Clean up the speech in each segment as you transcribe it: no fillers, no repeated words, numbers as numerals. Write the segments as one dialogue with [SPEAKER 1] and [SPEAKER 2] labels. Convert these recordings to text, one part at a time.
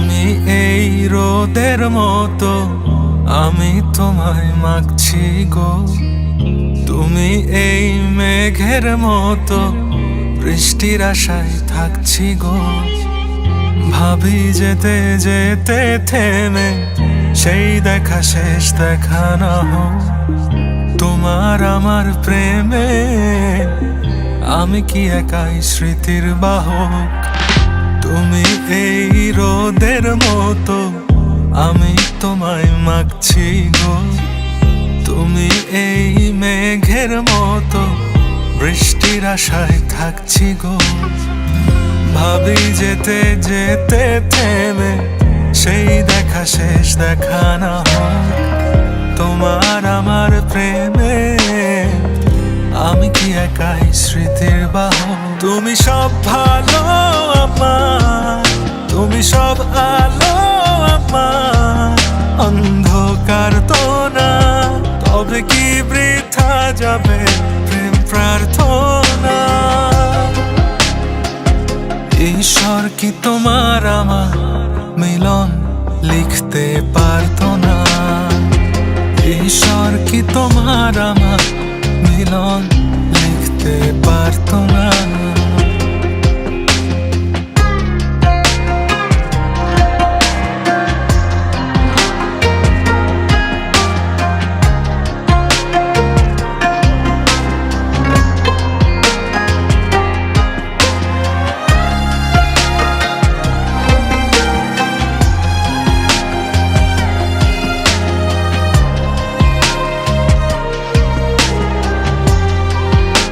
[SPEAKER 1] তুমি এই রোদের মতো, আমি তোমায় মাগছি গো। তুমি এই মেঘের মতো, বৃষ্টির আশায় থাকছি গো। ভাবি যেতে যেতে থেমে, সেই দেখা শেষ দেখা না হোক। তোমার আমার প্রেমে আমি কি একাই স্মৃতির বাহক। তুমি এই রোদের মতো, আমি তোমায় মাগছি গো। তুমি এই মেঘের মতো, বৃষ্টির আশায় থাকছি গো। ভাবি যেতে যেতে থেমে, সেই দেখা শেষ দেখা না হোক। তোমার আমার প্রেমে আমি কি একাই স্মৃতির বাহক। তুমি সব ভালো আমার, তুমি সব আলো আমার, অন্ধকার তো না। তবে কি বৃথা যাবে প্রেম প্রার্থনা। ঈশ্বর কি তোমার আমার মিলন লিখতে পারতো না। ঈশ্বর কি তোমার আমার মিলন লিখতে পারতো না।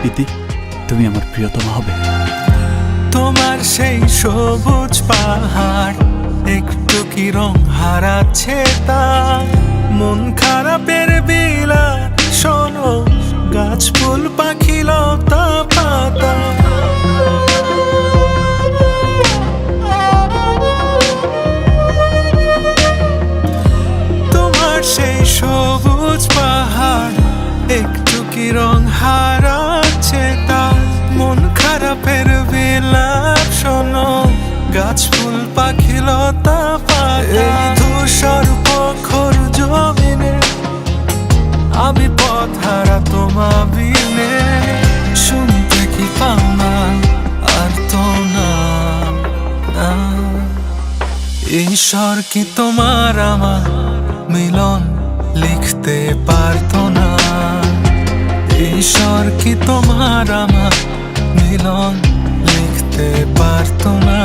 [SPEAKER 2] প্রীতি, তুমি আমার প্রিয়তম হবে।
[SPEAKER 1] তোমার সেই সবুজ পাহাড় একটু কি রং হারাচ্ছে তা। মন খারাপের বিলা শোনো, গাছ ফুল পাখি লতা পাতা। তোমার সেই সবুজ পাহাড় একটু কি রং হারাচ্ছে তা। মন খারাপের বিলাপ শোনো, গাছ ফুল পাখি লতা পাতা। এই ধূসর প্রখর জমিনে আমি পথ হারা তোমা বিনে। শুনতে কি পাও না আর তো না। ঈশ্বর কি তোমার আমার মিলন লিখতে পারতো না। ঈশ্বর কি তোমার আমার মিলন লিখতে পারতো না।